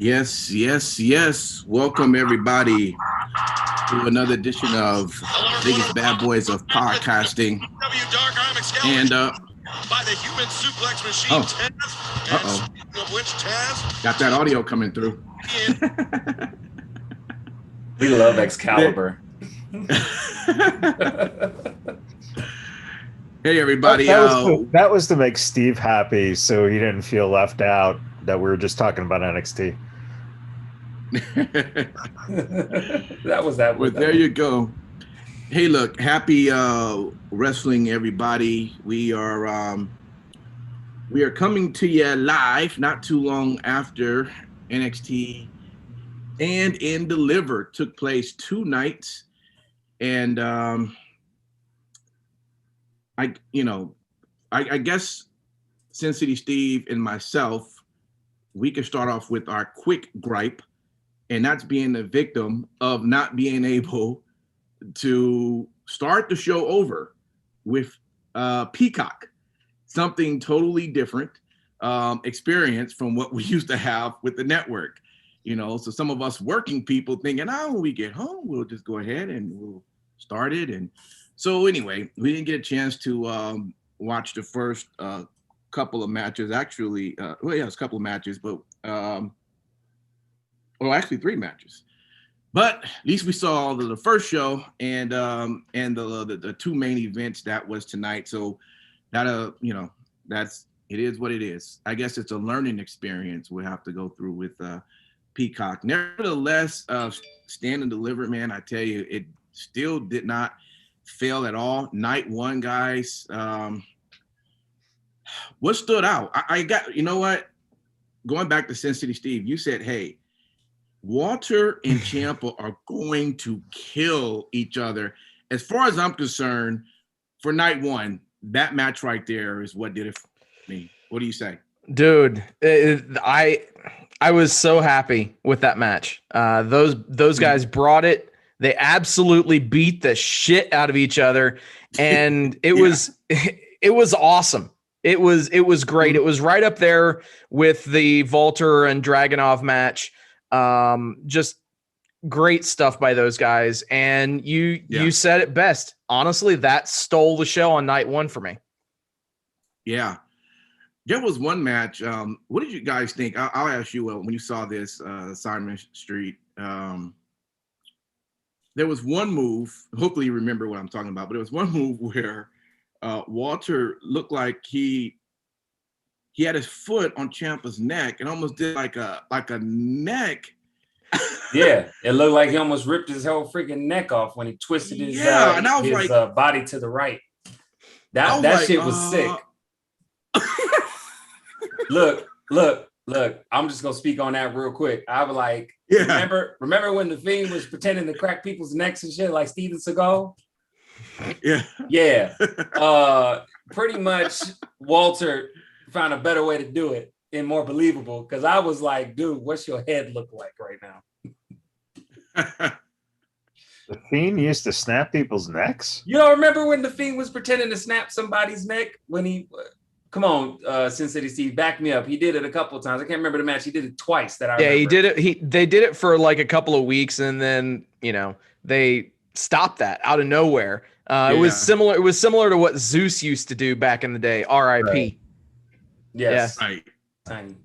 Yes, yes, yes. Welcome everybody to another edition of Vegas Bad Boys of Podcasting. And by the human suplex machine oh, Taz, and of which Taz got that audio coming through. We love Excalibur. Hey everybody! That was to make Steve happy, so he didn't feel left out that we were just talking about NXT. that was that. Well, there you go. Hey, look! Happy wrestling, everybody! We are coming to you live, not too long after NXT and Deliver took place 2 nights, and I guess Sin City Steve and myself, we can start off with our quick gripe, and that's being the victim of not being able to start the show over with Peacock, something totally different experience from what we used to have with the network. So some of us working people thinking, when we get home, we'll just go ahead and we'll start it. And so anyway, we didn't get a chance to watch the first couple of matches. Actually, it's a couple of matches, but actually 3 matches. But at least we saw the first show and the 2 main events that was tonight. So that it is what it is. I guess it's a learning experience we'll have to go through with Peacock. Nevertheless, Stand and Deliver, man, I tell you, it still did not fail at all. Night 1, guys. What stood out? I got, you know what? Going back to Sin City Steve, you said, hey, Walter and Ciampa are going to kill each other. As far as I'm concerned, for night 1, that match right there is what did it for me. What do you say? Dude, I was so happy with that match. Those guys brought it. They absolutely beat the shit out of each other, and it was awesome. It was great. It was right up there with the Walter and Dragunov match. Just great stuff by those guys. And you said it best. Honestly, that stole the show on night 1 for me. Yeah. There was one match. What did you guys think? I'll ask you when you saw this, Simon Street. There was one move. Hopefully you remember what I'm talking about. But it was one move where Walter looked like he had his foot on Ciampa's neck and almost did like a neck. Yeah, it looked like he almost ripped his whole freaking neck off when he twisted his and I was body to the right. That shit was sick. Look. I'm just gonna speak on that real quick. I was like, remember when the Fiend was pretending to crack people's necks and shit like Steven Seagal? Yeah. Pretty much Walter found a better way to do it and more believable, because I was like, dude, what's your head look like right now? The Fiend used to snap people's necks? You don't remember when the Fiend was pretending to snap somebody's neck when he... Come on, Sin City Steve, back me up. He did it a couple of times. I can't remember the match. He did it twice. He did it. They did it for like a couple of weeks, and then they stopped that out of nowhere. It was similar. It was similar to what Zeus used to do back in the day. R.I.P. Right. Yes. Yeah. Right. Tiny.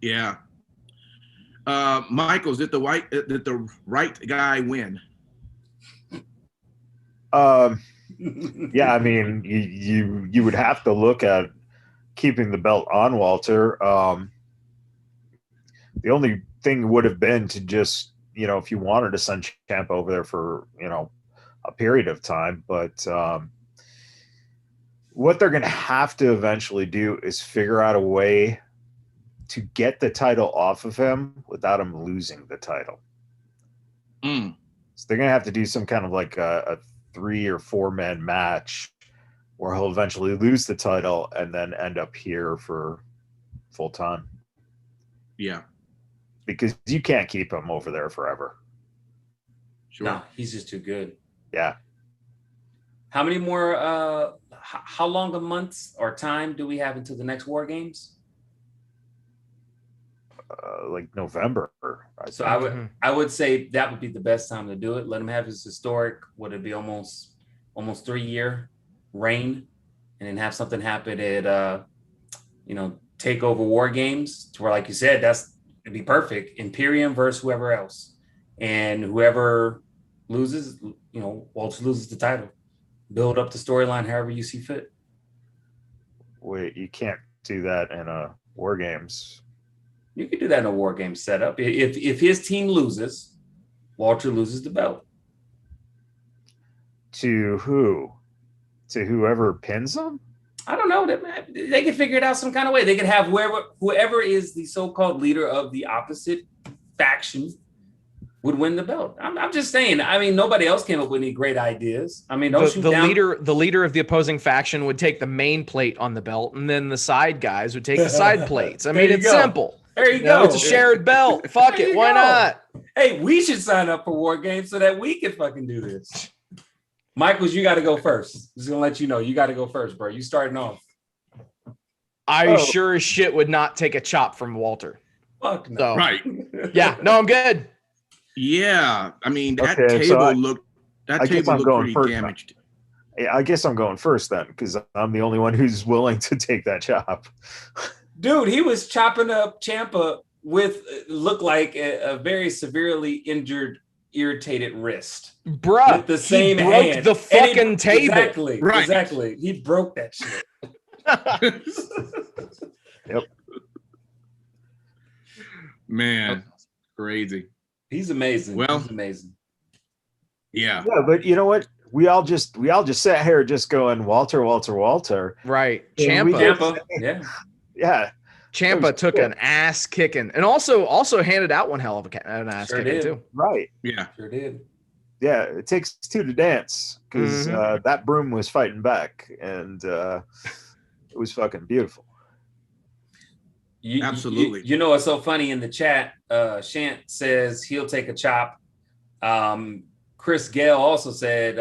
Yeah. Michael, did the right guy win? Yeah, I mean, you would have to look at keeping the belt on Walter. The only thing would have been to just, if you wanted to send Ciampa over there for, a period of time. But what they're going to have to eventually do is figure out a way to get the title off of him without him losing the title. So they're going to have to do some kind of like a 3 or 4 man match where he'll eventually lose the title and then end up here for full time. Yeah. Because you can't keep him over there forever. Sure. No, he's just too good. Yeah. How many more, how long a month or time do we have until the next War Games? like November. So I would say that would be the best time to do it. Let him have his historic, would it be almost 3-year reign, and then have something happen at Takeover War Games, to where, like you said, it'd be perfect. Imperium versus whoever else, and whoever loses, Walter loses the title. Build up the storyline however you see fit. Wait, you can't do that in a War Games. You can do that in a War Games setup. If his team loses, Walter loses the belt. To who? To whoever pins him? I don't know. They can figure it out some kind of way. They could have whoever is the so-called leader of the opposite faction would win the belt. I'm just saying. I mean, nobody else came up with any great ideas. I mean, the leader of the opposing faction would take the main plate on the belt, and then the side guys would take the side plates. I mean, it's simple. There you go. It's a shared belt. Fuck it. Why not? Hey, we should sign up for War Games so that we can fucking do this. Michaels, you got to go first. Just gonna let you know, you got to go first, bro. You starting off. I sure as shit would not take a chop from Walter. Fuck no. So, Right. Yeah. No, I'm good. Yeah. I mean, that table looked pretty damaged. I guess I'm going first then, because I'm the only one who's willing to take that chop. Dude, he was chopping up Ciampa with looked like a very severely injured, irritated wrist. Bruh, with the same he broke hand. the fucking table. Exactly. Right. Exactly. He broke that shit. Yep. Man, crazy. He's amazing. Well, he's amazing. Yeah. Yeah, but you know what? We all just sat here just going Walter. Right. Ciampa. Yeah. Yeah. Ciampa took an ass kicking, and also handed out one hell of an ass kicking too. Right. Yeah. Sure did. Yeah, it takes two to dance, because that broom was fighting back, and it was fucking beautiful. Absolutely. You know what's so funny in the chat? Shant says he'll take a chop. Chris Gale also said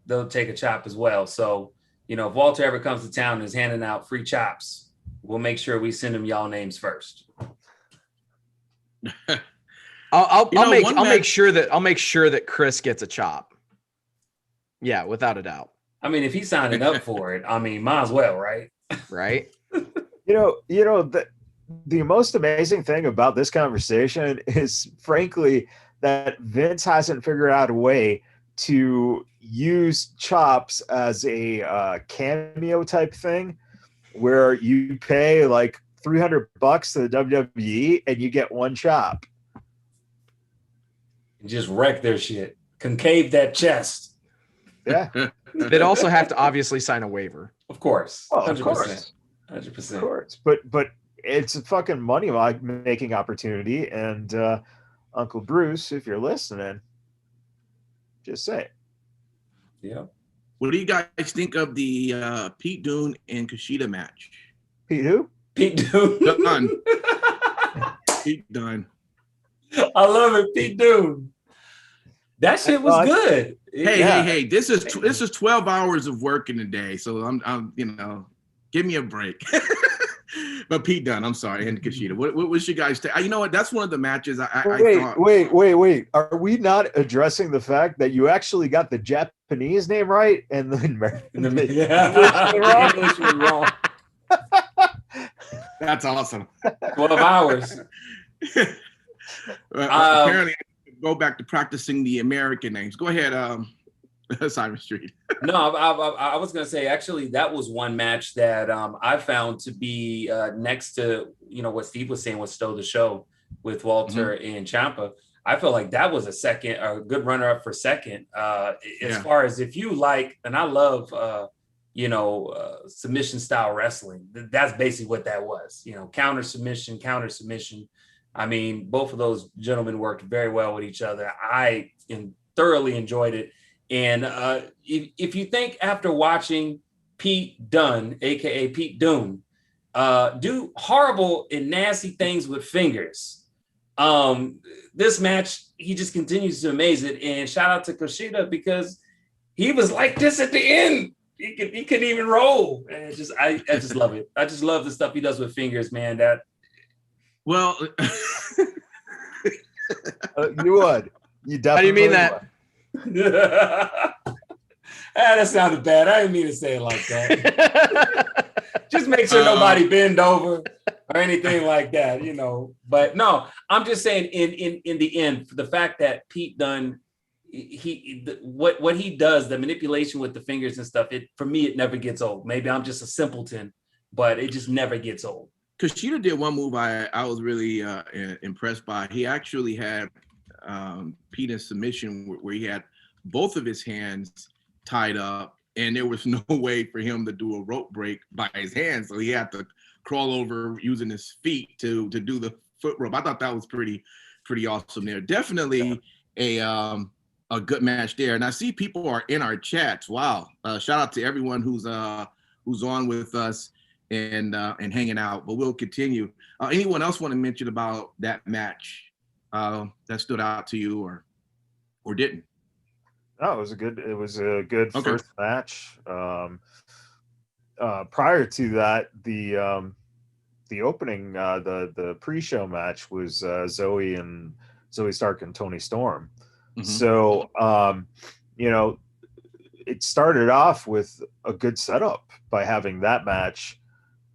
they'll take a chop as well. So, if Walter ever comes to town and is handing out free chops, we'll make sure we send him y'all names first. I'll make sure that Chris gets a chop. Yeah, without a doubt. I mean, if he's signing up for it, I mean, might as well, right? Right. The most amazing thing about this conversation is, frankly, that Vince hasn't figured out a way to use chops as a cameo type thing, where you pay like $300 to the WWE and you get one chop. Just wreck their shit. Concave that chest. Yeah. They'd also have to obviously sign a waiver. Of course. 100%. Of course. 100%. Of course. But it's a fucking money making opportunity. And Uncle Bruce, if you're listening, just say it. Yeah. What do you guys think of the Pete Dunne and Kushida match? Pete who? Pete Dunne. Dunne. Pete Dunne. I love it, Pete Dunne. That shit was good. Hey, this is 12 hours of work in a day, so I'm give me a break. But Pete Dunne, I'm sorry, and Kushida. What was you guys take? You know what? That's one of the matches I thought. Wait. Are we not addressing the fact that you actually got the Japanese name right and the English was wrong? That's awesome. 12 hours. Apparently, I go back to practicing the American names. Go ahead, Simon Street. No, I was gonna say, actually, that was one match that I found to be next to what Steve was saying with Stowe the Show with Walter and Ciampa. I feel like that was a good runner up for second. As far as if you like, and I love submission style wrestling. That's basically what that was. Counter submission. I mean, both of those gentlemen worked very well with each other. I thoroughly enjoyed it. And if you think after watching Pete Dunne, aka Pete Dunne, do horrible and nasty things with fingers, this match, he just continues to amaze it. And shout out to Kushida, because he was like this at the end. He couldn't even roll. And I just love it. I just love the stuff he does with fingers, man. Well, You would. You definitely. How do you mean that? That sounded bad. I didn't mean to say it like that. Just make sure nobody bend over or anything like that, you know. But no, I'm just saying in the end, the fact that Pete Dunne, what he does, the manipulation with the fingers and stuff, for me, it never gets old. Maybe I'm just a simpleton, but it just never gets old. Kushida did one move I was really impressed by. He actually had Pete in submission where he had both of his hands tied up, and there was no way for him to do a rope break by his hands, so he had to crawl over using his feet to do the foot rope. I thought that was pretty awesome there. Definitely a good match there. And I see people are in our chats. Wow. Shout out to everyone who's on with us and hanging out, but we'll continue. Anyone else want to mention about that match that stood out to you or didn't? No, it was a good first match. Prior to that, the opening, the pre-show match was Zoe Stark and Toni Storm. Mm-hmm. So, you know, it started off with a good setup by having that match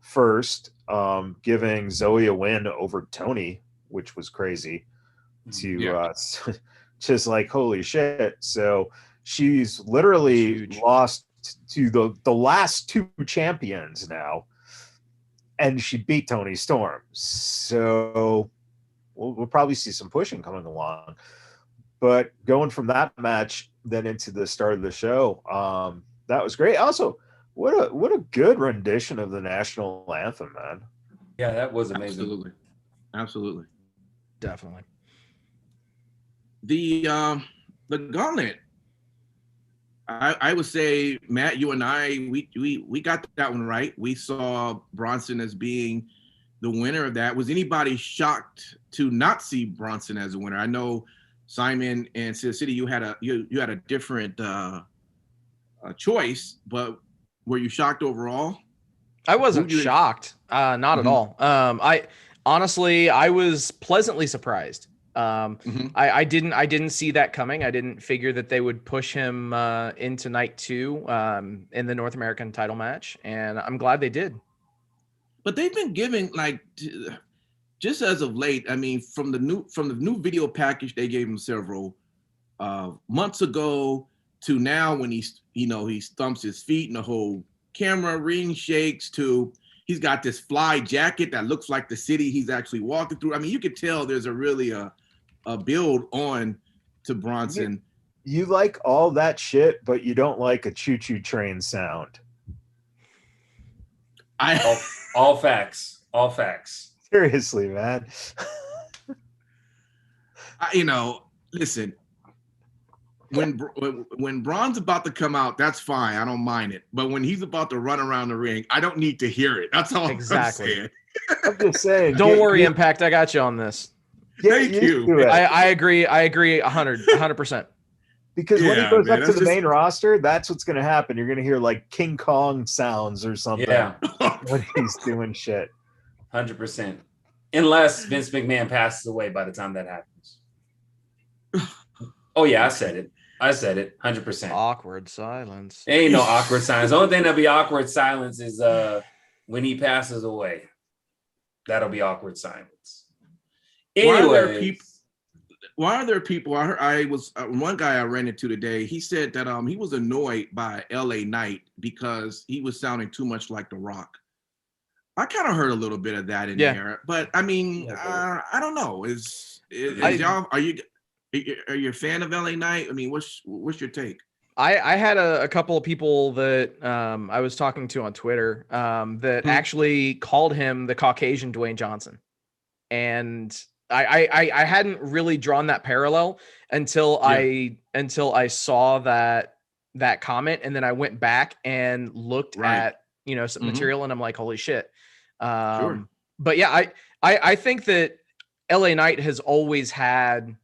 first, giving Zoe a win over Toni, which was crazy to just like, holy shit. So she's literally lost to the last two champions now, and she beat Toni Storm. So we'll probably see some pushing coming along. But going from that match then into the start of the show, that was great. Also, what a good rendition of the national anthem, man. Yeah, that was amazing. Absolutely. Definitely. The gauntlet. I would say, Matt, you and I, we got that one right. We saw Bronson as being the winner of that. Was anybody shocked to not see Bronson as a winner? I know Simon and Sid City, you had a different choice, but were you shocked overall? I wasn't shocked, not at all. I honestly was pleasantly surprised. I didn't see that coming. I didn't figure that they would push him into night 2 in the North American title match, and I'm glad they did. But they've been giving, like, just as of late, I mean, from the new video package they gave him several months ago to now, when he stumps his feet and the whole camera ring shakes, to he's got this fly jacket that looks like the city he's actually walking through. I mean, you could tell there's a build on to Bronson. You like all that shit, but you don't like a choo-choo train sound. All facts. Seriously, man. Listen, when Braun's about to come out, that's fine. I don't mind it. But when he's about to run around the ring, I don't need to hear it. That's all exactly. I'm saying. I'm just saying. Don't worry, Impact. I got you on this. Thank you. I agree 100%. Because when he goes up to the main roster, that's what's going to happen. You're going to hear like King Kong sounds or something when he's doing shit. 100%. Unless Vince McMahon passes away by the time that happens. Oh, yeah, I said it. 100%. Awkward silence. There ain't no awkward silence. The only thing that'll be awkward silence is when he passes away. That'll be awkward silence. Anyway, why are there people? I was one guy I ran into today. He said that he was annoyed by LA Knight because he was sounding too much like The Rock. I kind of heard a little bit of that in there, but I mean, I don't know. Are you a fan of LA Knight? I mean, what's your take? I had a couple of people that I was talking to on Twitter that actually called him the Caucasian Dwayne Johnson, and I hadn't really drawn that parallel until I saw that comment, and then I went back and looked at some material, and I'm like, holy shit. But yeah, I think that LA Knight has always had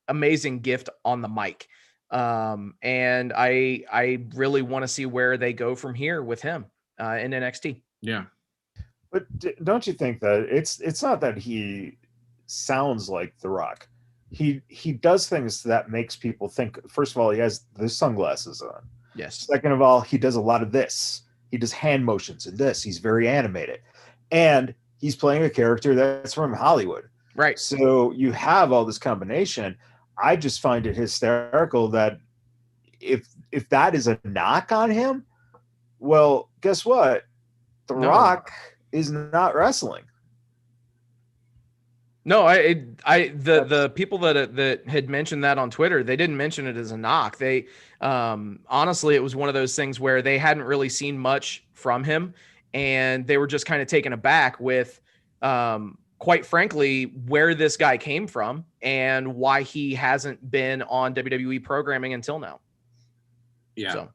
amazing gift on the mic, and I really want to see where they go from here with him in NXT. Yeah. But don't you think that it's not that he sounds like The Rock? He does things that makes people think. First of all, he has the sunglasses on. Yes. Second of all, he does a lot of this. He does hand motions and this. He's very animated, and he's playing a character that's from Hollywood. Right. So you have all this combination. I just find it hysterical that if that is a knock on him, well, guess what? The Rock is not wrestling. No, the people that had mentioned that on Twitter, they didn't mention it as a knock. They honestly, it was one of those things where they hadn't really seen much from him, and they were just kind of taken aback with, quite frankly, where this guy came from and why he hasn't been on WWE programming until now. Yeah. So.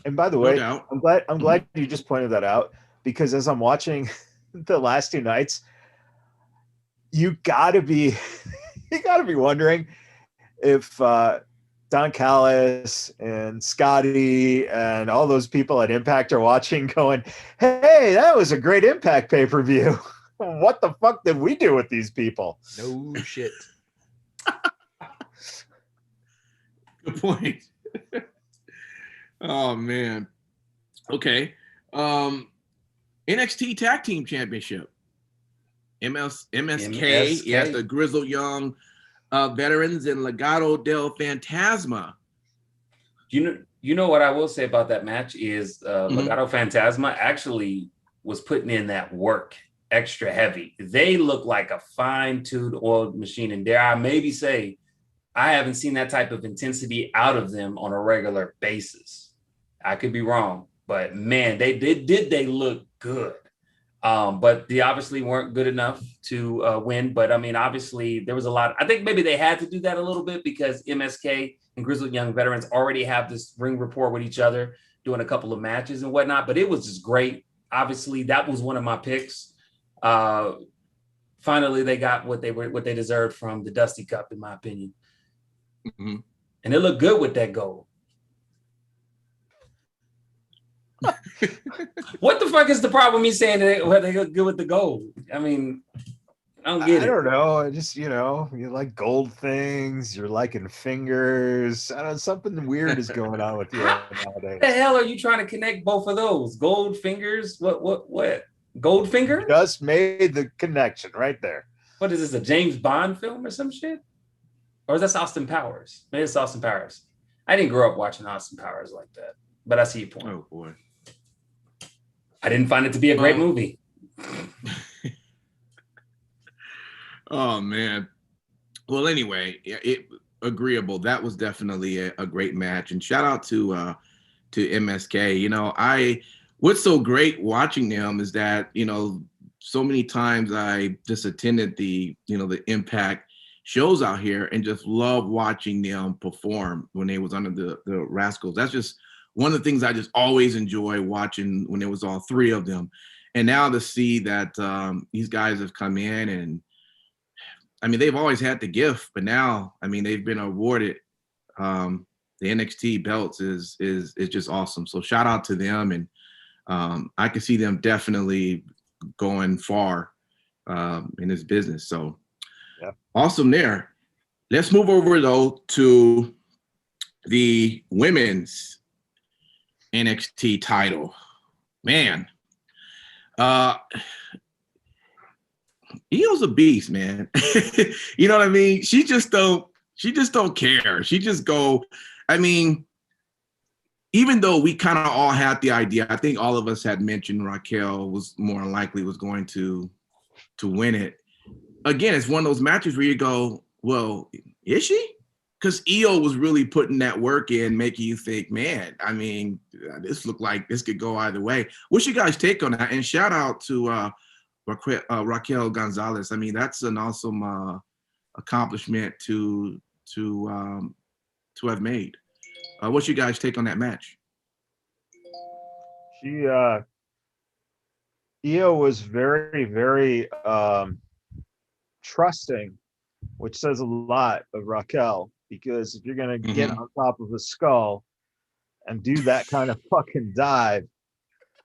And by the way, I'm glad you just pointed that out, because as I'm watching the last two nights, you gotta be wondering if Don Callis and Scotty and all those people at Impact are watching, going, "Hey, that was a great Impact pay-per-view. What the fuck did we do with these people?" No shit. Good point. Oh man. Okay. NXT Tag Team Championship. MSK. Yes, the Grizzled Young veterans and Legado del Fantasma. You know what I will say about that match is Legado Fantasma actually was putting in that work extra heavy. They look like a fine-tuned oiled machine, and dare I maybe say I haven't seen that type of intensity out of them on a regular basis. I could be wrong, but man, they look good. But they obviously weren't good enough to win. But I mean, obviously there was a lot. I think maybe they had to do that a little bit because MSK and Grizzled Young Veterans already have this ring rapport with each other, doing a couple of matches and whatnot. But it was just great. Obviously, that was one of my picks. Finally, they got what they deserved from the Dusty Cup, in my opinion. Mm-hmm. And it looked good with that gold. What the fuck is the problem? Me saying that they look good with the gold. I mean, I don't get it. I don't know. I just, you like gold things. You're liking fingers. I don't know. Something weird is going on with you nowadays. The hell are you trying to connect both of those? Gold fingers? What? Gold finger? Just made the connection right there. What is this? A James Bond film or some shit? Or is that Austin Powers? Maybe it's Austin Powers. I didn't grow up watching Austin Powers like that, but I see your point. Oh boy. I didn't find it to be a great movie. Oh man. Well, anyway, agreeable. That was definitely a great match, and shout out to MSK. What's so great watching them is that so many times I just attended the Impact shows out here and just love watching them perform when they was under the Rascals. That's just one of the things I just always enjoy watching when there was all three of them. And now to see that these guys have come in, and I mean, they've always had the gift, but now, I mean, they've been awarded the NXT belts is just awesome. So shout out to them, and I can see them definitely going far in this business. So yeah. Awesome there. Let's move over though to the women's NXT title. Man, Io's a beast, man. You know what I mean? She just don't care. She just go. I mean, even though we kind of all had the idea, I think all of us had mentioned Raquel was more likely was going to win it. Again, it's one of those matches where you go, well, is she? Because Io was really putting that work in, making you think, man, I mean, this looked like this could go either way. What's your guys' take on that? And shout out to Raquel Gonzalez. I mean, that's an awesome accomplishment to have made. What's your guys' take on that match? Io was very, very trusting, which says a lot of Raquel, because if you're going to get on top of a skull and do that kind of fucking dive,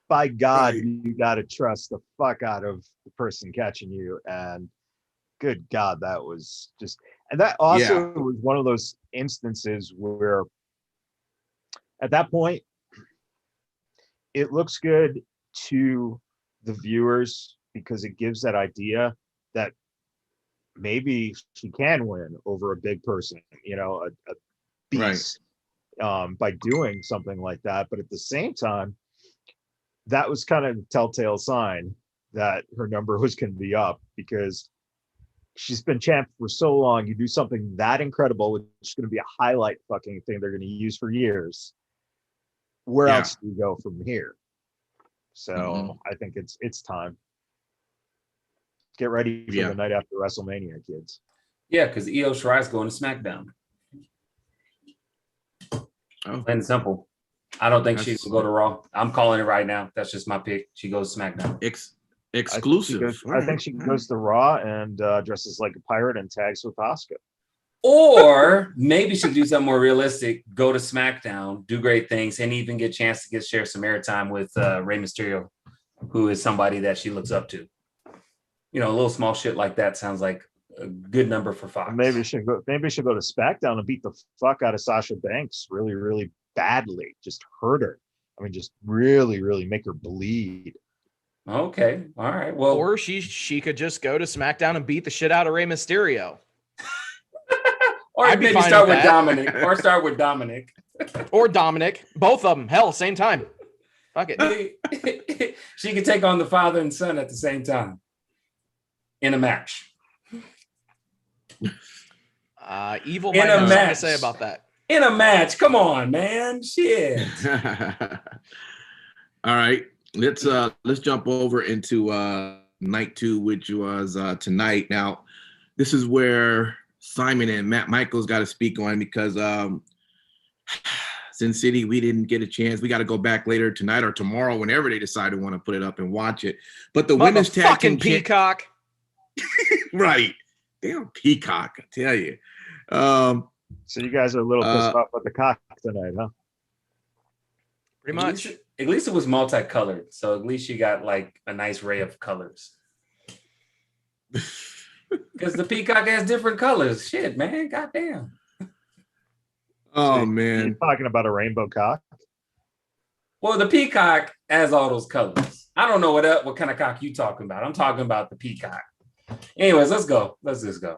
by God, you got to trust the fuck out of the person catching you. And good God, that was just, and that also was one of those instances where at that point, it looks good to the viewers because it gives that idea that maybe she can win over a big person, you know, a beast, by doing something like that. But at the same time, that was kind of a telltale sign that her number was going to be up because she's been champ for so long. You do something that incredible, which is going to be a highlight fucking thing they're going to use for years. Where else do you go from here? So I think it's time. Get ready for the night after WrestleMania, kids. Yeah, because Io Shirai's going to SmackDown. Plain and simple. I don't think she will go to Raw. I'm calling it right now. That's just my pick. She goes to SmackDown. Exclusive. I think she goes to Raw and dresses like a pirate and tags with Asuka. Or maybe she'll do something more realistic, go to SmackDown, do great things, and even get a chance to share some airtime with Rey Mysterio, who is somebody that she looks up to. You know, a little small shit like that sounds like a good number for Fox. Maybe she go to SmackDown and beat the fuck out of Sasha Banks really, really badly. Just hurt her. I mean, just really, really make her bleed. Okay. All right. Well, or she could just go to SmackDown and beat the shit out of Rey Mysterio. Or I'd maybe start with Dominic. Or start with Dominic. Or Dominic. Both of them. Hell, same time. Fuck it. She could take on the father and son at the same time. In a match. Evil in a match. To say about that. In a match. Come on, man. Shit. All right. Let's jump over into night 2, which was tonight. Now, this is where Simon and Matt Michaels got to speak on because Sin City, we didn't get a chance. We got to go back later tonight or tomorrow, whenever they decide to want to put it up and watch it. But the women's tag team Peacock. Right. Damn Peacock, I tell you. So you guys are a little pissed off with the cock tonight, huh? Pretty much. At least it was multicolored. So at least you got like a nice array of colors. Because the peacock has different colors. Shit, man. Goddamn. Oh, so man. You're talking about a rainbow cock? Well, the peacock has all those colors. I don't know what kind of cock you talking about. I'm talking about the peacock. Anyways, let's go. Let's just go.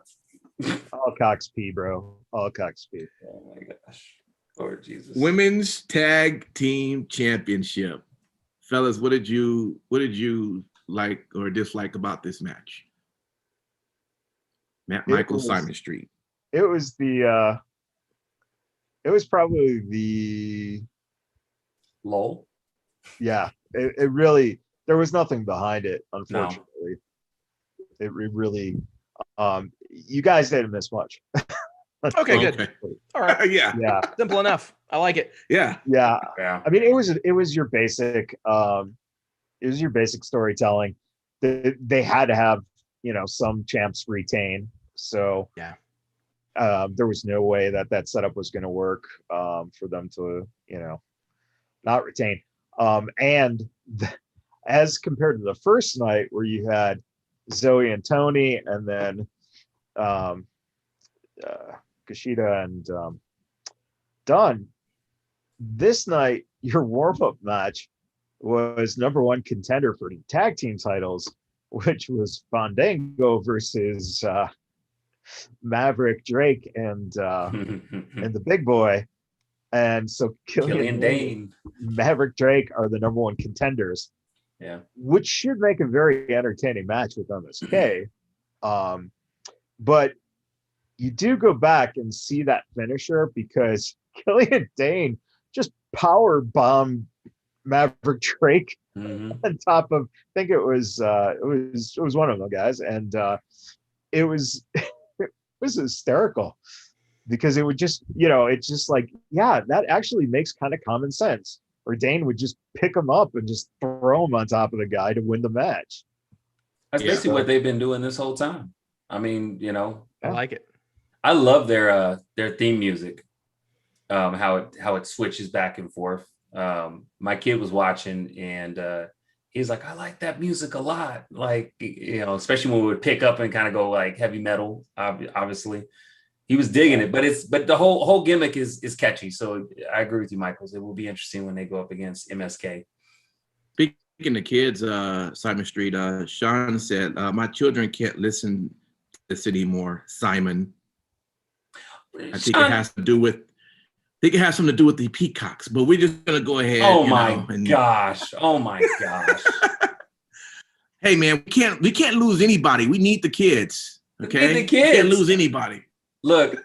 All cocks pee, bro. All cocks pee. Oh, my gosh. Lord Jesus. Women's Tag Team Championship. Fellas, what did you like or dislike about this match? Matt Michaels, Simon Street. It was probably the lull. Yeah, it really, there was nothing behind it, unfortunately. No. It really, you guys didn't miss much. Okay, good. All right. Yeah. Simple enough. I like it. Yeah. I mean, it was your basic storytelling. They had to have, some champs retain. So there was no way that setup was going to work for them to, not retain. As compared to the first night where you had Zoe and Tony, and then Kushida and Dunn, this night your warm-up match was number 1 contender for the tag team titles, which was Fandango versus Maverick Drake and the Big Boy. And so Killian Dane, Maverick Drake are the number 1 contenders. Yeah, which should make a very entertaining match with MSK. But you do go back and see that finisher because Killian Dane just power bombed Maverick Drake on top of, I think it was one of them guys, and it was hysterical because it would just, it's just like, yeah, that actually makes kind of common sense. Or Dane would just pick him up and just throw him on top of the guy to win the match. That's basically what they've been doing this whole time. I mean, I like it. I love their theme music, how it switches back and forth. My kid was watching, and he's like, I like that music a lot. Like, especially when we would pick up and kind of go like heavy metal, obviously. He was digging it, but the whole gimmick is catchy. So I agree with you, Michaels. It will be interesting when they go up against MSK. Speaking of kids, Simon Street, Sean said, my children can't listen to this anymore, Simon. I think it has to do with, it has something to do with the peacocks, but we're just gonna go ahead. Oh my gosh. Hey man, we can't lose anybody. We need the kids. Okay. We need the kids. We can't lose anybody. Look,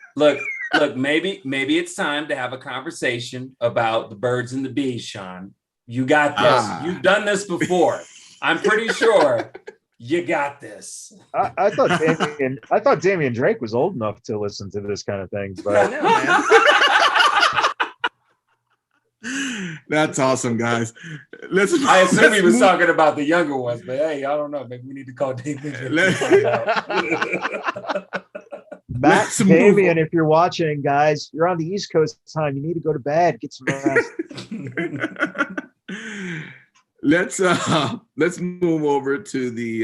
maybe it's time to have a conversation about the birds and the bees, Sean. You got this. You've done this before. I'm pretty sure you got this. I thought Damian Drake was old enough to listen to this kind of thing, but I know, man. That's awesome, guys. I assume he was talking about the younger ones, but hey, I don't know. Maybe we need to call Damian. Matt, Damian, if you're watching, guys, you're on the East Coast time. You need to go to bed, get some rest. Let's move over to the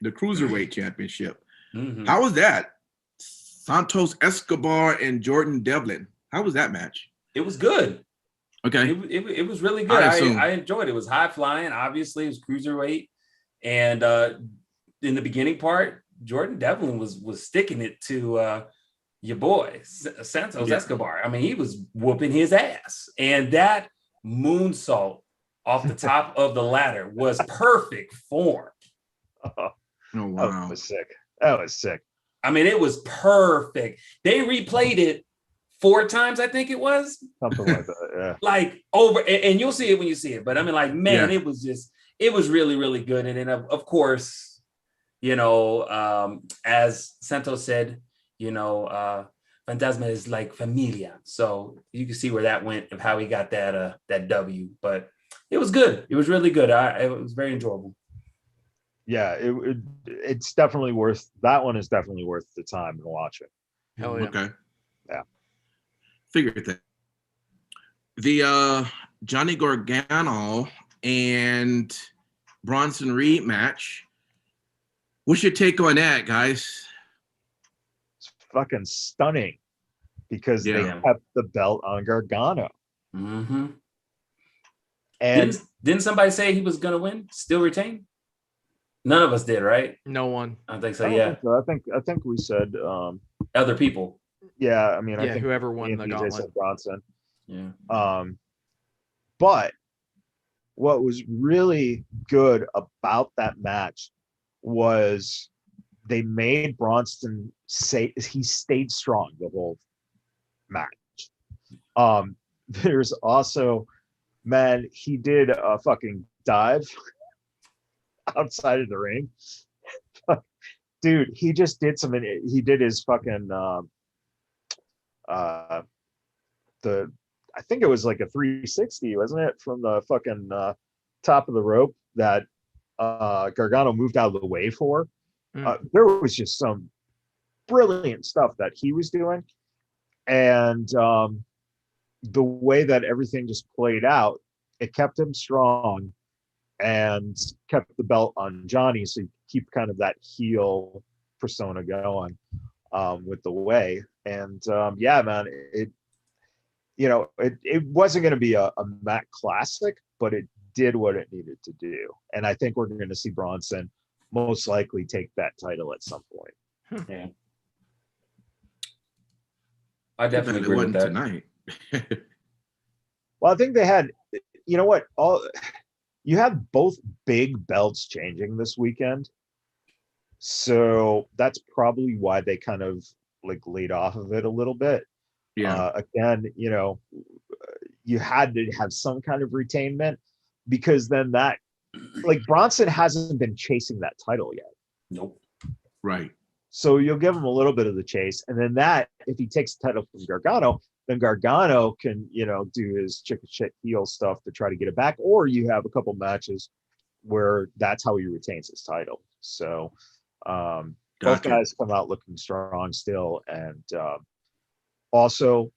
Cruiserweight Championship. Mm-hmm. How was that? Santos Escobar and Jordan Devlin. How was that match? It was good. Okay. It was really good. I enjoyed it. It was high flying. Obviously, it was Cruiserweight. And in the beginning part, Jordan Devlin was sticking it to your boy, Santos Escobar. I mean, he was whooping his ass. And that moonsault off the top of the ladder was perfect form. Oh, wow. That was sick. I mean, it was perfect. They replayed it 4 times, I think it was. Something like that, yeah. Like over, and you'll see it when you see it. But I mean, like, man, it was really, really good. And then, of course, as Santos said, Fantasma is like familia. So you can see where that went of how he got that W. But it was good. It was really good. It was very enjoyable. Yeah, it's definitely worth. That one is definitely worth the time to watch it. Hell yeah. Okay. Yeah. Figured that. The Johnny Gargano and Bronson Reed match. What's your take on that, guys? It's fucking stunning because they kept the belt on Gargano. Mm-hmm. And didn't somebody say he was gonna win? Still retain? None of us did, right? No one. I don't think so. Yeah. I think we said other people. Yeah, I mean, I think whoever won the gauntlet. Said Bronson. Yeah. But what was really good about that match was they made Bronson say he stayed strong the whole match. There's also, man, he did a fucking dive outside of the ring. Dude, he just did he did his fucking I think it was like a 360, wasn't it? From the fucking top of the rope that Gargano moved out of the way for. There was just some brilliant stuff that he was doing. And the way that everything just played out, it kept him strong and kept the belt on Johnny. So you keep kind of that heel persona going with the way. And yeah, man, it wasn't going to be a Matt classic, but it did what it needed to do. And I think we're going to see Bronson most likely take that title at some point. Yeah. I definitely agree with that. Tonight. Well, I think they had, you know what, you have both big belts changing this weekend. So that's probably why they kind of like laid off of it a little bit. Yeah. Again, you had to have some kind of retainment because then that, like, Bronson hasn't been chasing that title yet. Nope. Right. So you'll give him a little bit of the chase. And then that, if he takes the title from Gargano, then Gargano can, do his chicken shit heel stuff to try to get it back. Or you have a couple matches where that's how he retains his title. So both guys come out looking strong still. And also,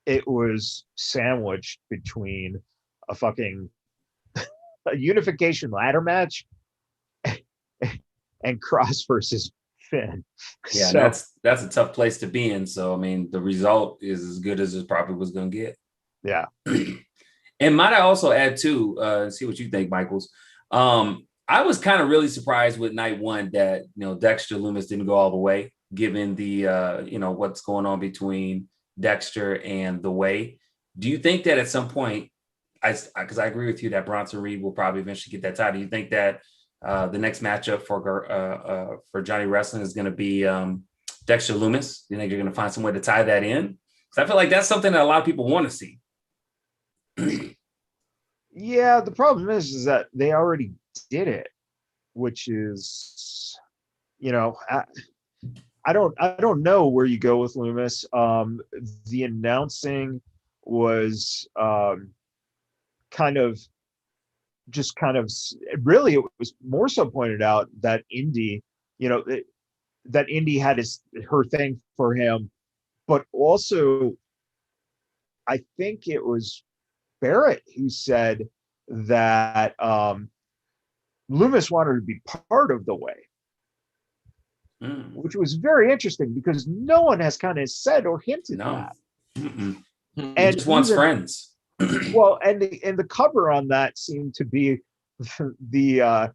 it was sandwiched between a fucking a unification ladder match and Cross versus Finn. Yeah, so, that's a tough place to be in. So I mean, the result is as good as it probably was going to get. Yeah. And might I also add too, see what you think, Michaels. I was kind of really surprised with night one that Dexter Lumis didn't go all the way, given the what's going on between Dexter and the Way. Do you think that at some point, because I agree with you that Bronson Reed will probably eventually get that title, do you think that the next matchup for Johnny Wrestling is going to be Dexter Lumis? Do you think you're going to find some way to tie that in? Because I feel like that's something that a lot of people want to see. Yeah, the problem is that they already did it, which is, I don't know where you go with Lumis. The announcing was really, it was more so pointed out that Indy, that Indy had her thing for him, but also I think it was Barrett who said that Lumis wanted to be part of the Way, which was very interesting because no one has kind of said or hinted that. And he just wants friends. Well, and the cover on that seemed to be the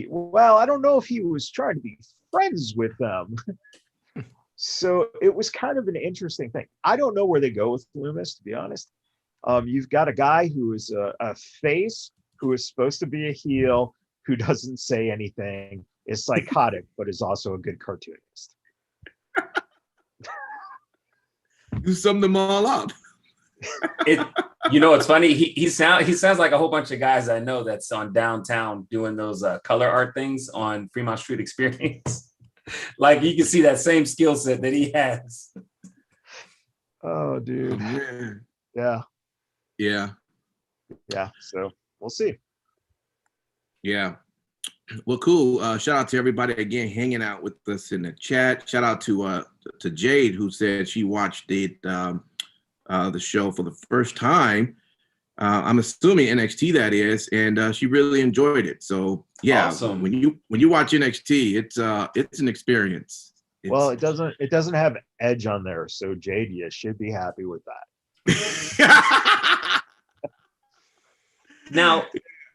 well, I don't know if he was trying to be friends with them. So it was kind of an interesting thing. I don't know where they go with Lumis, to be honest. You've got a guy who is a face, who is supposed to be a heel, who doesn't say anything, is psychotic, but is also a good cartoonist. You summed them all up. It's funny. He sounds like a whole bunch of guys I know that's on downtown doing those color art things on Fremont Street Experience. Like you can see that same skill set that he has. Oh, dude. Oh, man. Yeah. So we'll see. Yeah. Well, cool. Shout out to everybody again hanging out with us in the chat. Shout out to Jade, who said she watched the show for the first time. I'm assuming NXT, that is, and she really enjoyed it. So yeah, awesome. When you watch NXT, it's an experience. Well, it doesn't have Edge on there, so Jade, you should be happy with that. Now,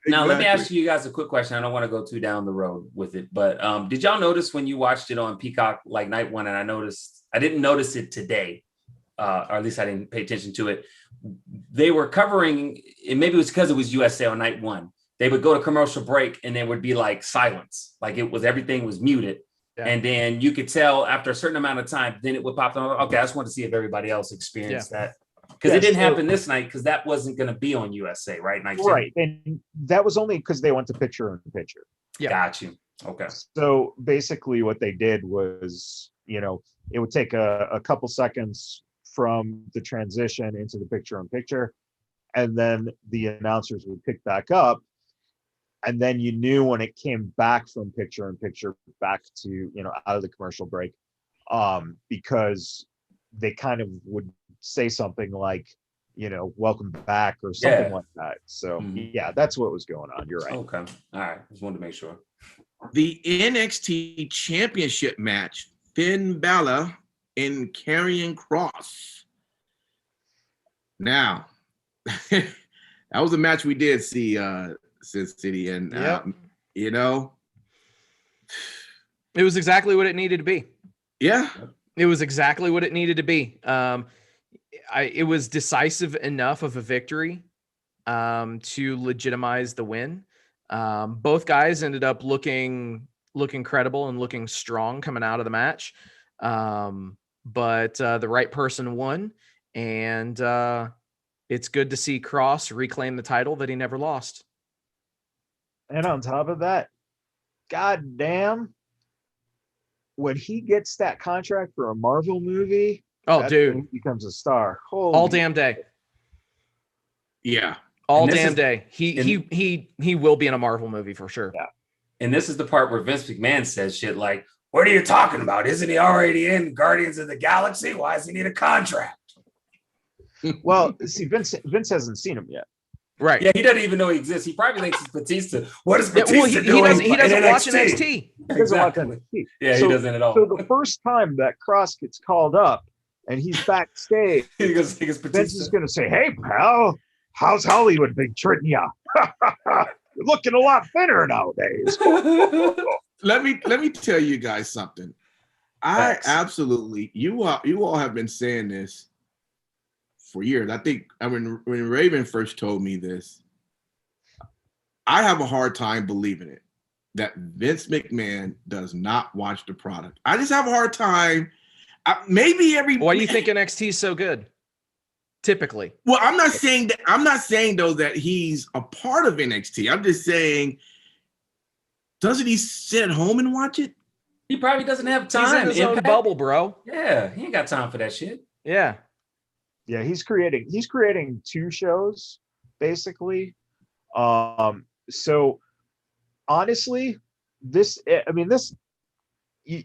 let me ask you guys a quick question. I don't want to go too down the road with it, but did y'all notice when you watched it on Peacock, like night one, and I didn't notice it today, or at least I didn't pay attention to it. They were covering, and maybe it was because it was USA on night one. They would go to commercial break and there would be like silence, like everything was muted. Yeah. And then you could tell after a certain amount of time, then it would pop on. Okay, I just want to see if everybody else experienced that. Because it didn't happen this night, because that wasn't going to be on USA, right? Right. And that was only because they went to picture in picture. Yeah. Got you. Okay. So basically what they did was, it would take a couple seconds from the transition into the picture in picture, and then the announcers would pick back up. And then you knew when it came back from picture in picture back to, out of the commercial break, because they kind of would say something like, welcome back or something like that. So yeah, that's what was going on. You're right. Okay. All right. Just wanted to make sure. The NXT Championship match, Finn Balor and Karrion Kross. Now, that was a match we did see, Sin City, and it was exactly what it needed to be. Yeah, it was exactly what it needed to be. It was decisive enough of a victory to legitimize the win. Both guys ended up looking credible and looking strong coming out of the match. But the right person won, and it's good to see Kross reclaim the title that he never lost. And on top of that, god damn, when he gets that contract for a Marvel movie, dude, he becomes a star. Holy all damn day. Yeah. All damn day. He will be in a Marvel movie for sure. Yeah. And this is the part where Vince McMahon says shit like, what are you talking about? Isn't he already in Guardians of the Galaxy? Why does he need a contract? Well, see, Vince hasn't seen him yet. Right. Yeah, he doesn't even know he exists. He probably thinks it's Batista. What is Batista doing? He doesn't watch NXT. Exactly. Yeah, he doesn't at all. So the first time that Cross gets called up and he's backstage, he goes, Vince is going to say, "Hey, pal, how's Hollywood been treating you? You're looking a lot thinner nowadays." Let me tell you guys something. I absolutely, you all have been saying this for years. I think when Raven first told me this, I have a hard time believing it, that Vince McMahon does not watch the product. I just have a hard time. Why do you think NXT is so good? Typically. Well, I'm not saying that. I'm not saying though that he's a part of NXT. I'm just saying, doesn't he sit at home and watch it? He probably doesn't have time. He's in his own bubble, bro. Yeah, he ain't got time for that shit. Yeah. Yeah, he's creating 2 shows basically. So honestly, you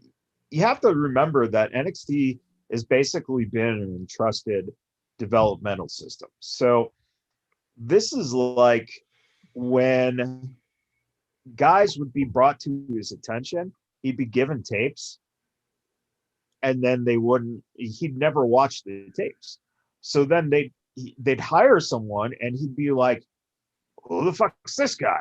have to remember that NXT has basically been an entrusted developmental system. So this is like when guys would be brought to his attention, he'd be given tapes and then he'd never watch the tapes. So then they'd hire someone and he'd be like, "Who the fuck is this guy?"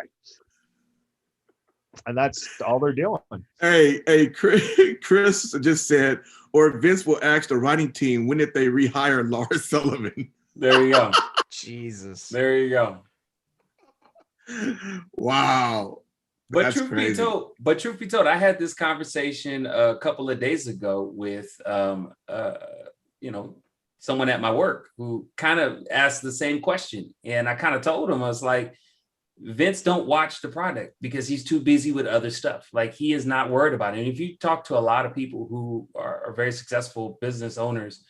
And that's all they're doing. Hey, Chris just said, or Vince will ask the writing team, when did they rehire Lars Sullivan? There you go. Jesus. There you go. Wow. But truth be told, I had this conversation a couple of days ago with someone at my work who kind of asked the same question. And I kind of told him, I was like, Vince don't watch the product because he's too busy with other stuff. Like, he is not worried about it. And if you talk to a lot of people who are very successful business owners,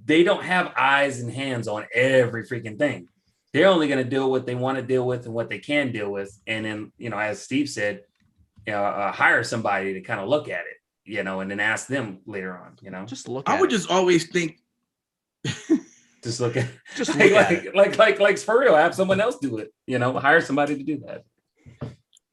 they don't have eyes and hands on every freaking thing. They're only going to deal with what they want to deal with and what they can deal with. And then, as Steve said, hire somebody to kind of look at it, and then ask them later on, just look at it. I would just always think, just look at, like for real, have someone else do it, hire somebody to do that.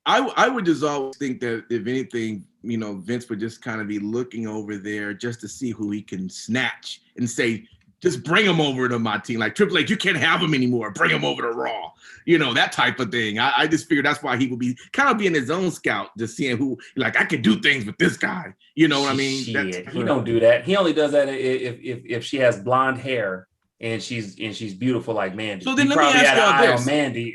I would just always think that if anything, Vince would just kind of be looking over there just to see who he can snatch and say, just bring him over to my team. Like Triple H, you can't have him anymore. Bring him over to Raw. That type of thing. I just figured that's why he would be kind of being his own scout, just seeing who, like, I could do things with this guy. You know what I mean? He don't do that. He only does that if she has blonde hair and she's beautiful like Mandy. So then let me ask y'all this. Mandy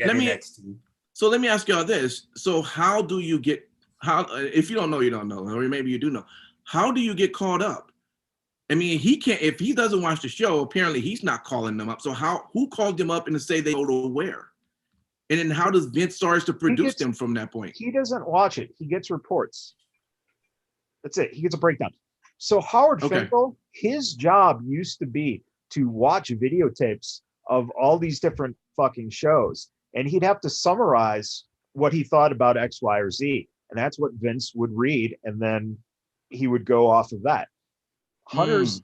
So let me ask y'all this. So how do you get, if you don't know, you don't know, or maybe you do know, how do you get called up? I mean, he can't, if he doesn't watch the show, apparently he's not calling them up. So who called them up and to say they go to where? And then how does Vince start to produce them from that point? He doesn't watch it. He gets reports. That's it. He gets a breakdown. So Howard Finkel, his job used to be to watch videotapes of all these different fucking shows. And he'd have to summarize what he thought about X, Y, or Z. And that's what Vince would read. And then he would go off of that. Hunter's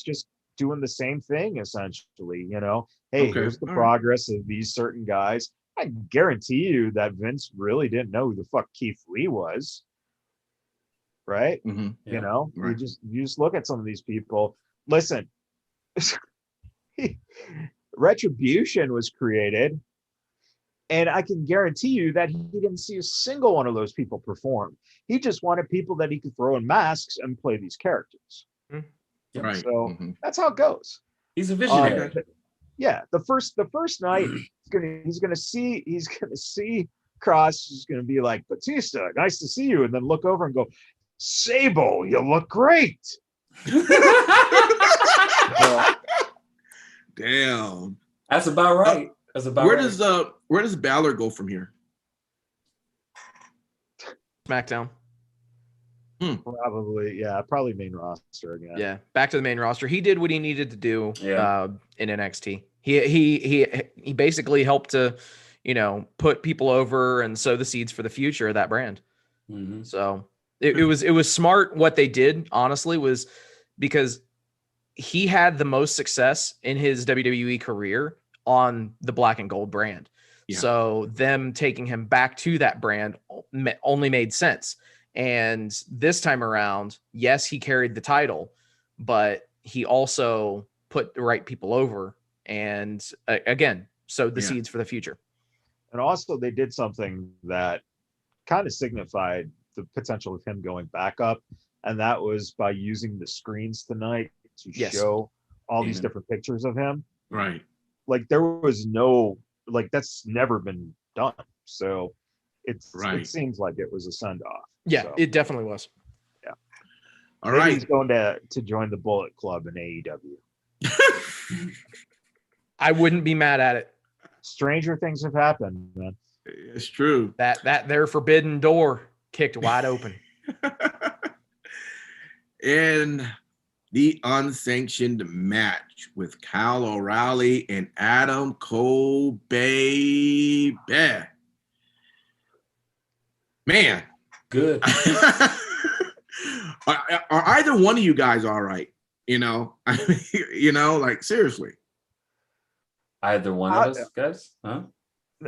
just doing the same thing, essentially, Hey, here's the progress of these certain guys. I guarantee you that Vince really didn't know who the fuck Keith Lee was. Right? Mm-hmm. Yeah. Right. You just look at some of these people. Listen, Retribution was created, and I can guarantee you that he didn't see a single one of those people perform. He just wanted people that he could throw in masks and play these characters. Right. So that's how it goes. He's a visionary. The first night he's gonna see Cross. He's gonna be like, Batista, nice to see you, and then look over and go, Sable, you look great. Damn. That's about right. Where does Balor go from here? SmackDown. Probably main roster again. Yeah, back to the main roster. He did what he needed to do in NXT. He basically helped to, put people over and sow the seeds for the future of that brand. Mm-hmm. So it was smart what they did, honestly, was because he had the most success in his WWE career on the black and gold brand. Yeah. So them taking him back to that brand only made sense. And this time around, yes, he carried the title, but he also put the right people over and again, sowed the seeds for the future. And also they did something that kind of signified the potential of him going back up. And that was by using the screens tonight to show all these different pictures of him. Right. Like there was no, like that's never been done. So it seems like it was a send off. Yeah, so, it definitely was. Yeah. All right. He's going to join the Bullet Club in AEW. I wouldn't be mad at it. Stranger things have happened, man. It's true. That their forbidden door kicked wide open. In the unsanctioned match with Kyle O'Reilly and Adam Cole, baby. Man. Good. Are either one of you guys all right? You know, I mean, you know, like seriously. Either one of us, guys? Huh?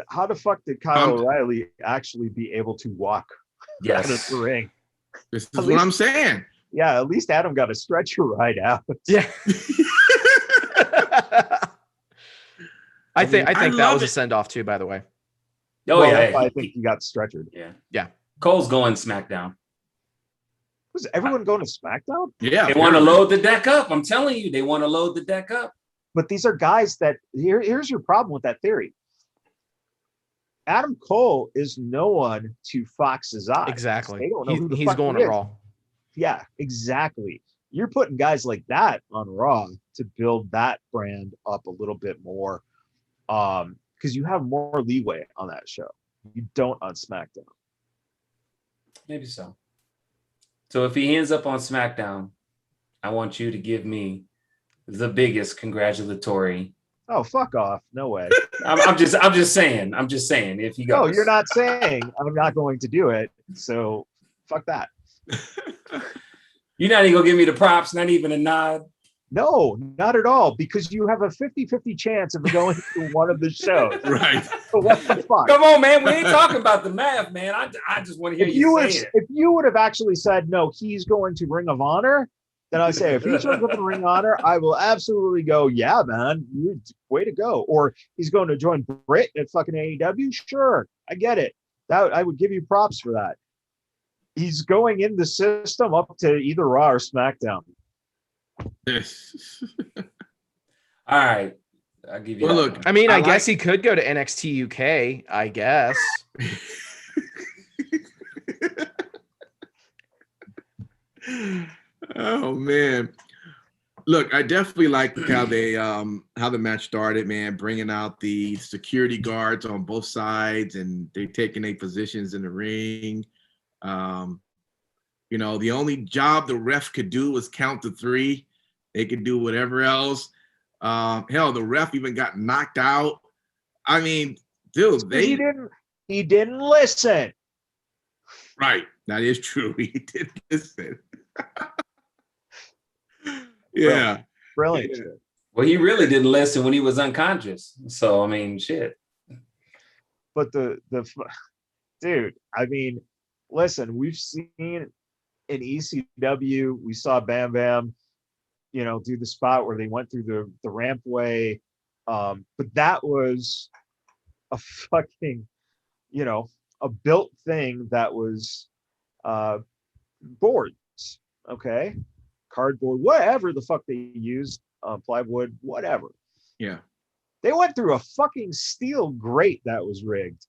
How the fuck did Kyle O'Reilly actually be able to walk out of the ring? This is what I'm saying. Yeah, at least Adam got a stretcher ride out. Yeah. I think that was a send off too, by the way. Oh yeah, I think he got stretchered. Yeah. Cole's going SmackDown. Was everyone going to SmackDown? Yeah, they want to load the deck up. I'm telling you, they want to load the deck up. But these are guys that here's your problem with that theory. Adam Cole is no one to Fox's eyes. Exactly. They don't know who the he's fuck going he to is. Raw. Yeah, exactly. You're putting guys like that on Raw to build that brand up a little bit more, because you have more leeway on that show. You don't on SmackDown. Maybe so. So if he ends up on SmackDown, I want you to give me the biggest congratulatory. Oh, fuck off! No way. I'm just saying. I'm just saying. If he goes, no, you're not saying. I'm not going to do it. So, fuck that. You're not even gonna give me the props. Not even a nod. No, not at all. Because you have a 50-50 chance of going to one of the shows. Right. So what the fuck? Come on, man. We ain't talking about the math, man. I just want to hear you say it. If you would have actually said no, he's going to Ring of Honor. Then I say, if he shows up in Ring of Honor, I will absolutely go, yeah, man, way to go. Or he's going to join Britt at fucking AEW. Sure, I get it. That I would give you props for that. He's going in the system up to either Raw or SmackDown. All right, I'll give you. Well, look, I mean, I guess he could go to NXT UK. I guess. Oh man, look, I definitely like how they how the match started, man, bringing out the security guards on both sides and they taking their positions in the ring. You know, the only job the ref could do was count to 3. They could do whatever else. Hell, the ref even got knocked out. I mean, dude, he didn't listen. Right, that is true. He didn't listen. Yeah. Brilliant. Yeah. Well, he really didn't listen when he was unconscious. So I mean, shit. But the dude, I mean, listen, we've seen in ECW, we saw Bam Bam, you know, do the spot where they went through the rampway. But that was a fucking, you know, a built thing that was boards, okay? Cardboard, whatever the fuck they used, plywood, whatever. Yeah. They went through a fucking steel grate that was rigged.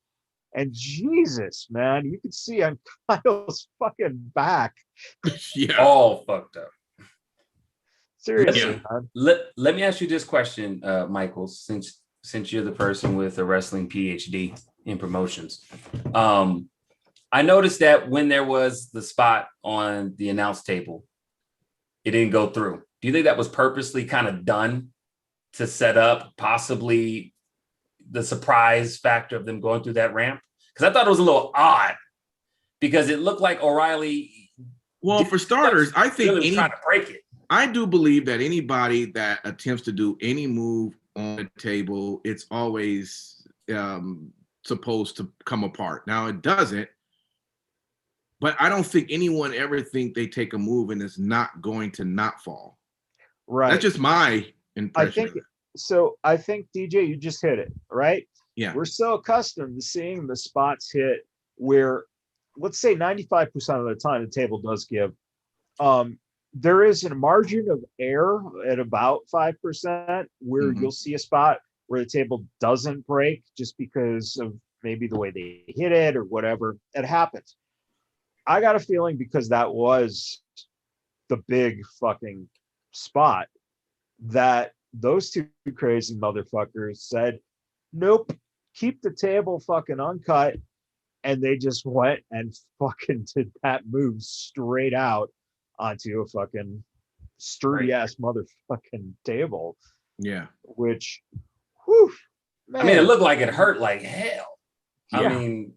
And Jesus, man, you could see on Kyle's fucking back. Yeah. All fucked up. Seriously, Yeah. man. Let me ask you this question, Michael, since you're the person with a wrestling PhD in promotions. I noticed that when there was the spot on the announce table, it didn't go through. Do you think that was purposely kind of done to set up possibly the surprise factor of them going through that ramp? Because I thought it was a little odd because it looked like O'Reilly. Well, for starters, I think really trying to break it. I do believe that anybody that attempts to do any move on the table, it's always supposed to come apart. Now it doesn't, but I don't think anyone ever think they take a move and it's not going to not fall. Right. That's just my impression. I think DJ, you just hit it, right? Yeah. We're so accustomed to seeing the spots hit where, let's say 95% of the time the table does give. There is a margin of error at about 5% where you'll see a spot where the table doesn't break just because of maybe the way they hit it or whatever. It happens. I got a feeling because that was the big fucking spot that those two crazy motherfuckers said, nope, keep the table fucking uncut. And they just went and fucking did that move straight out onto a fucking sturdy ass motherfucking table. Yeah. Which, whew, man. I mean, it looked like it hurt like hell. Yeah. I mean,